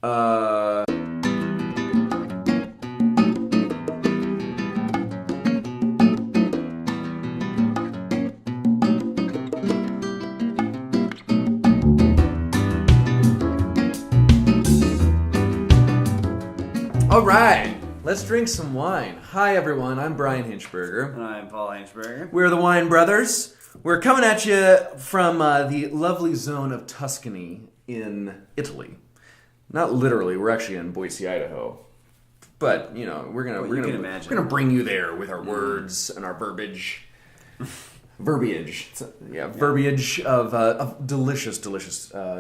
All right, let's drink some wine. Hi, everyone. I'm Brian Hinchberger. And I'm Paul Hinchberger. We're the Wine Brothers. We're coming at you from the lovely zone of Tuscany in Italy. Not literally. We're actually in Boise, Idaho. But we're gonna bring you there with our words and our verbiage. Verbiage of delicious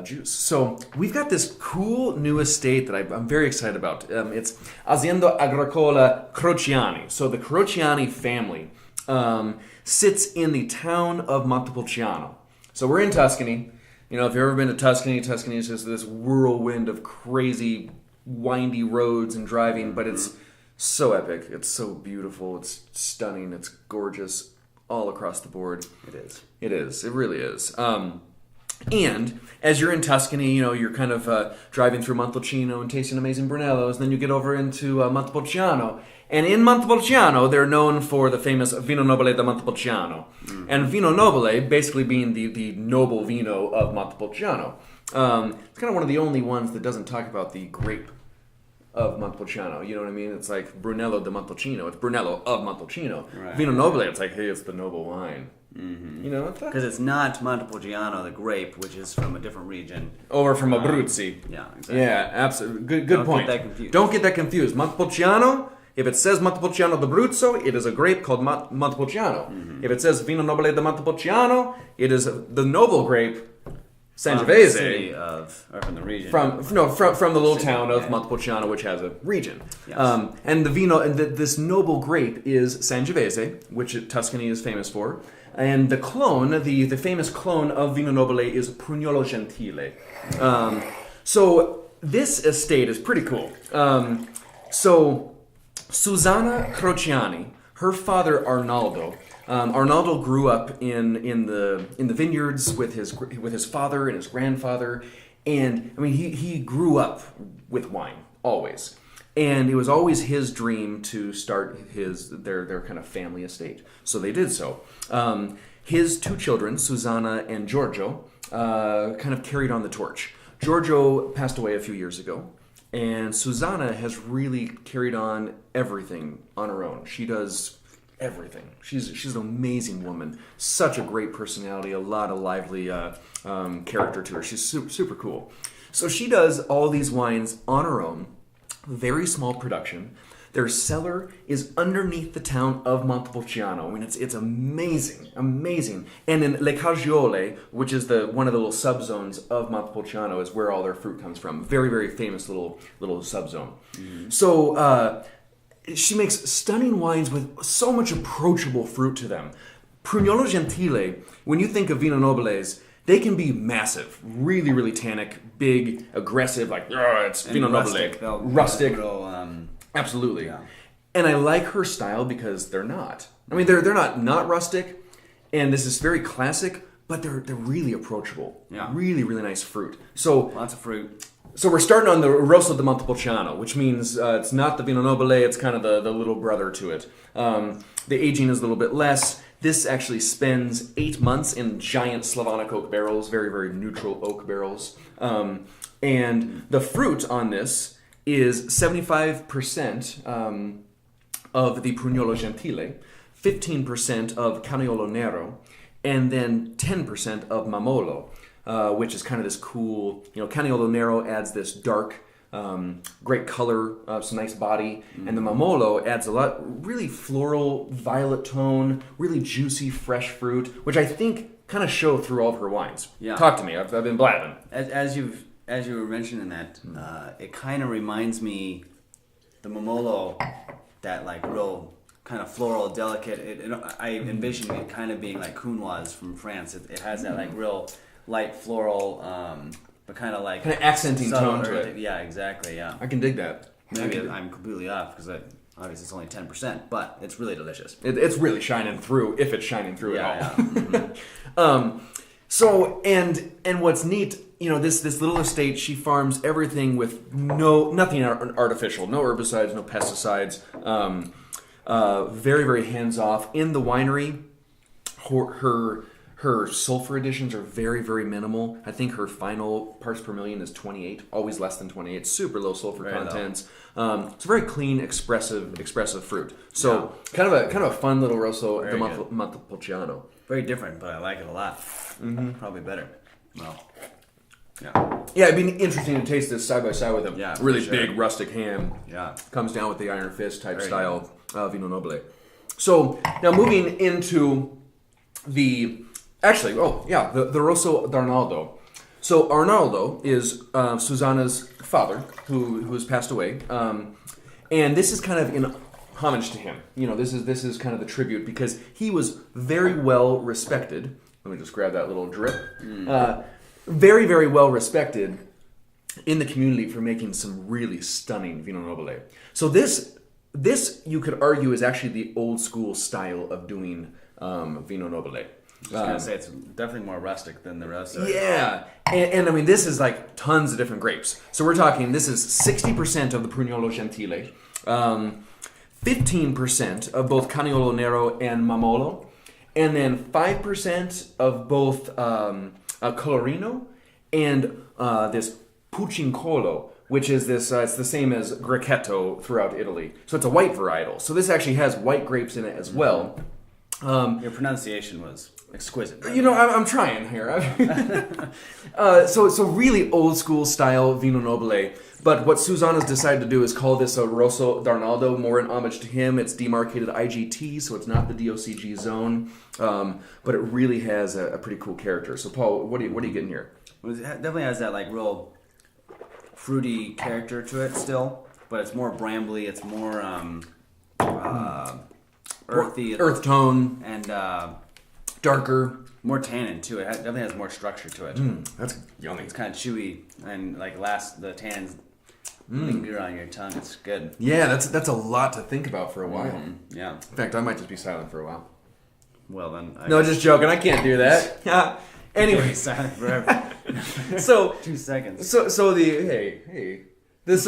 juice. So we've got this cool new estate that I'm very excited about. It's Azienda Agricola Crociani. So the Crociani family sits in the town of Montepulciano. So we're in Tuscany. If you've ever been to Tuscany is just this whirlwind of crazy, windy roads and driving, but it's so epic. It's so beautiful. It's stunning. It's gorgeous. All across the board. It is. It is. It really is. And as you're in Tuscany, you're kind of driving through Montepulciano and tasting amazing Brunellos. Then you get over into Montepulciano. And in Montepulciano, they're known for the famous Vino Nobile da Montepulciano. Mm-hmm. And Vino Nobile basically being the noble vino of Montepulciano. It's kind of one of the only ones that doesn't talk about the grape of Montepulciano, you know what I mean? It's like Brunello de Montepulciano. It's Brunello of Montepulciano. Right. Vino Nobile, it's like, hey, it's the noble wine. Mm-hmm. You know what? Because it's not Montepulciano, the grape, which is from a different region. Or from Abruzzi. Yeah, exactly. Yeah, absolutely. Good point. Don't get that confused. Montepulciano, if it says Montepulciano d'Abruzzo, it is a grape called Montepulciano. Mm-hmm. If it says Vino Nobile de Montepulciano, it is the noble grape Sangiovese, or from the region. From the little town of Montepulciano, which has a region. Yes. And the vino, and this noble grape is Sangiovese, which Tuscany is famous for. And the clone, the famous clone of Vino Nobile is Prugnolo Gentile. So this estate is pretty cool. So Susanna Crociani, her father Arnaldo. Arnaldo grew up in the vineyards with his father and his grandfather, and I mean he grew up with wine always, and it was always his dream to start their kind of family estate. So they did so. His two children, Susanna and Giorgio, kind of carried on the torch. Giorgio passed away a few years ago. And Susanna has really carried on everything on her own. She does everything. She's an amazing woman. Such a great personality. A lot of lively character to her. She's super cool. So she does all these wines on her own. Very small production. Their cellar is underneath the town of Montepulciano. I mean, it's amazing. And in Le Cagiole, which is one of the little subzones of Montepulciano, is where all their fruit comes from. Very, very famous little subzone. Mm-hmm. So she makes stunning wines with so much approachable fruit to them. Prugnolo Gentile, when you think of Vino Nobiles, they can be massive, really, really tannic, big, aggressive, like, it's Vino Nobile. Rustic. Absolutely. Yeah. And I like her style because they're not. I mean, they're not rustic, and this is very classic, but they're really approachable. Yeah. Really, really nice fruit. So lots of fruit. So we're starting on the Rosso di Montepulciano, which means it's not the Vino Nobile, it's kind of the little brother to it. The aging is a little bit less. This actually spends 8 months in giant Slavonic oak barrels, very, very neutral oak barrels. And the fruit on this is 75% of the Prugnolo Gentile, 15% of Caniolo Nero, and then 10% of Mamolo, which is kind of this cool, Caniolo Nero adds this dark, great color, some nice body, and the Mamolo adds a lot, really floral, violet tone, really juicy, fresh fruit, which I think kind of show through all of her wines. Yeah. Talk to me, I've been blabbing. As you were mentioning that, it kind of reminds me, the Mamolo, that like real kind of floral, delicate. I envision it kind of being like Counoise from France. It has that like real light floral, but kind of accenting tone to it. Yeah, exactly. Yeah, I can dig that. Maybe I'm completely off because obviously it's only 10%, but it's really delicious. It's really shining through, if it's shining through at all. Yeah. Mm-hmm. So and what's neat, this little estate, she farms everything with nothing artificial, no herbicides, no pesticides, very very hands off. In the winery, her sulfur additions are very very minimal. I think her final parts per million is 28, always less than 28. Super low sulfur contents. It's a very clean, expressive fruit. So kind of a fun little Rosso di Montepulciano. Very different, but I like it a lot. Probably better. Well, yeah, it'd be interesting to taste this side by side with a really big rustic ham. Yeah, comes down with the iron fist type style Vino Nobile. So now moving into the Rosso d'Arnaldo. So Arnaldo is Susanna's father, who has passed away, and this is kind of in homage to him. This is kind of the tribute because he was very well respected. Let me just grab that little drip. Very, very well respected in the community for making some really stunning Vino Nobile. So this you could argue is actually the old school style of doing Vino Nobile. I was going to say it's definitely more rustic than the rest of it. Yeah, and I mean this is like tons of different grapes. So we're talking this is 60% of the Prugnolo Gentile, 15% of both Caniolo Nero and Mamolo, and then 5% of both Colorino and this Pucincolo, which is this. It's the same as Grechetto throughout Italy. So it's a white varietal. So this actually has white grapes in it as well. Your pronunciation was exquisite. I'm trying here. So really old school style Vino Nobile. But what Susanna's decided to do is call this a Rosso d'Arnaldo, more in homage to him. It's demarcated IGT, so it's not the DOCG zone. But it really has a pretty cool character. So Paul, what are you getting here? Well, it definitely has that like real fruity character to it still, but it's more brambly. It's more earthy, earth tone, and darker, more tannin too. It definitely has more structure to it. That's yummy. It's kind of chewy and like the tannins linger on your tongue. It's good. Yeah, that's a lot to think about for a while. Yeah. In fact, I might just be silent for a while. Well then. Just joking. I can't do that. Anyway, silent forever. So 2 seconds. So the this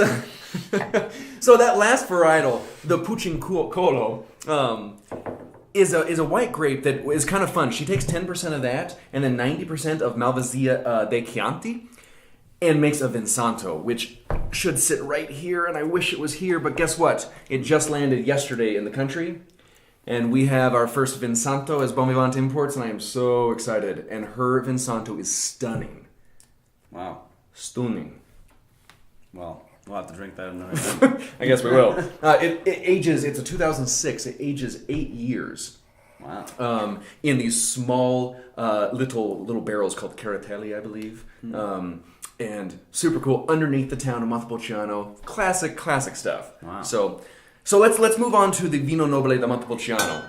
so that last varietal, the Pucincolo, is a white grape that is kind of fun. She takes 10% of that and then 90% of Malvasia dei Chianti and makes a Vinsanto, which should sit right here, and I wish it was here, but guess what? It just landed yesterday in the country, and we have our first Vinsanto as Bon Vivant Imports, and I am so excited. And her Vinsanto is stunning. Wow. Stunning. Well, we'll have to drink that another time. I guess we will. It ages, it's a 2006, it ages 8 years. Wow. In these small little barrels called Caratelli, I believe. And super cool, underneath the town of Montepulciano. Classic stuff. Wow. So let's move on to the Vino Nobile da Montepulciano.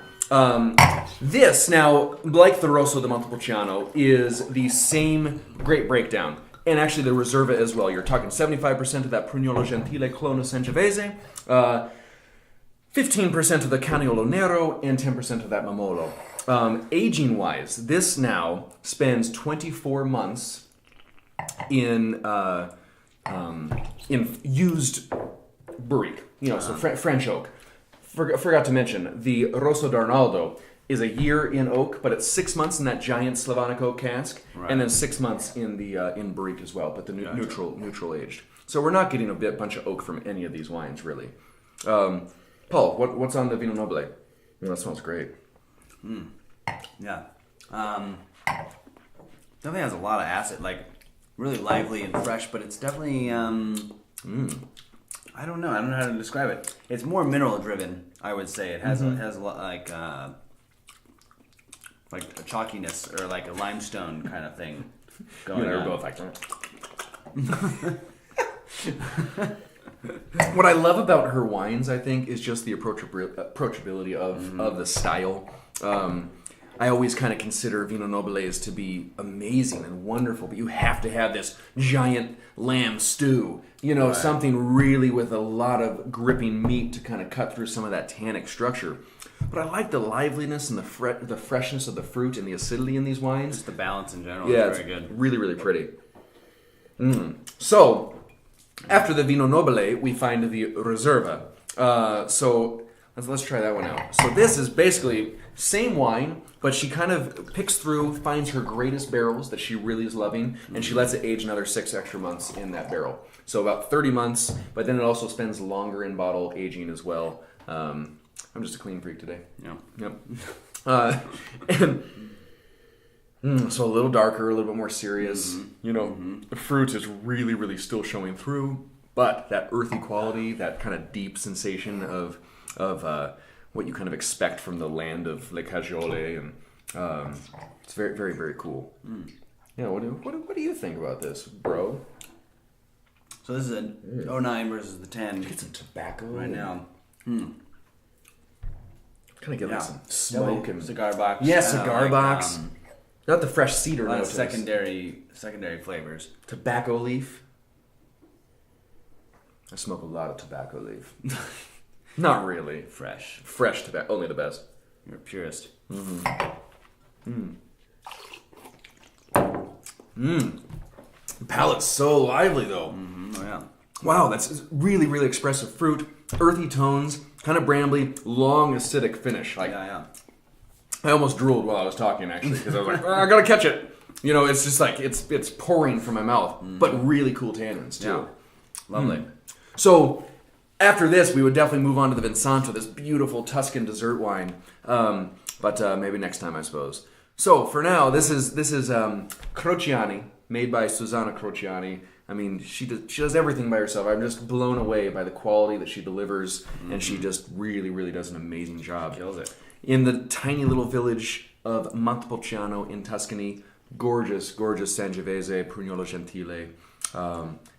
This, now, like the Rosso di Montepulciano, is the same grape breakdown. And actually the Reserva as well. You're talking 75% of that Prugnolo Gentile clone of Sangiovese, 15% of the Caniolo Nero, and 10% of that Mamolo. Aging-wise, this now spends 24 months in used barrique, so French oak. Forgot to mention, the Rosso d'Arnaldo is a year in oak, but it's 6 months in that giant Slavonic oak cask, and then 6 months in the in barrique as well, but the neutral aged. So we're not getting a bunch of oak from any of these wines, really. Paul, what's on the Vino Nobile? That smells great. Yeah. Definitely has a lot of acid, like really lively and fresh, but it's definitely I don't know how to describe it. It's more mineral driven, I would say. It has a lot like a chalkiness or like a limestone kind of thing going on. Both like What I love about her wines, I think, is just the approachability of the style. I always kind of consider Vino Nobiles to be amazing and wonderful, but you have to have this giant lamb stew. You know, something really with a lot of gripping meat to kind of cut through some of that tannic structure. But I like the liveliness and the freshness of the fruit and the acidity in these wines. Just the balance in general is very good. Really, really pretty. So, after the Vino Nobile, we find the Reserva. So let's try that one out. So this is basically same wine, but she kind of picks through, finds her greatest barrels that she really is loving, and she lets it age another 6 extra months in that barrel. So about 30 months, but then it also spends longer in bottle aging as well. I'm just a clean freak today. Yeah. Yep. So a little darker, a little bit more serious. You know, the fruit is really, really still showing through, but that earthy quality, that kind of deep sensation of what you kind of expect from the land of Le Cagiole, and it's very, very, very cool. Yeah, what do you think about this, bro? So this is a 09 versus the 10. Get some tobacco right now. Kind of get like some smoke and cigar box. Yeah, cigar box. Not the fresh cedar a lot of notes. secondary flavors. Tobacco leaf. I smoke a lot of tobacco leaf. Not really. Fresh tobacco. Only the best. You're a purist. Palate's so lively though. Oh yeah. Wow, that's really, really expressive fruit. Earthy tones, kind of brambly, long acidic finish. Like, Yeah. I almost drooled while I was talking actually because I was like, I gotta catch it. You know, it's just like it's pouring from my mouth, but really cool tannins too. Yeah. Lovely. So after this, we would definitely move on to the Vinsanto, this beautiful Tuscan dessert wine. But maybe next time, I suppose. So for now, this is Crociani, made by Susanna Crociani. I mean, she does everything by herself. I'm just blown away by the quality that she delivers, and she just really, really does an amazing job. Kills it. In the tiny little village of Montepulciano in Tuscany, gorgeous, gorgeous Sangiovese, Prugnolo Gentile.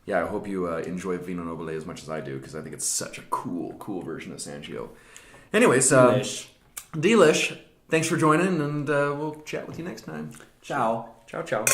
Yeah, I hope you enjoy Vino Nobile as much as I do, because I think it's such a cool version of Sangio. Anyways, delish. Thanks for joining, and we'll chat with you next time. Ciao. Ciao, ciao.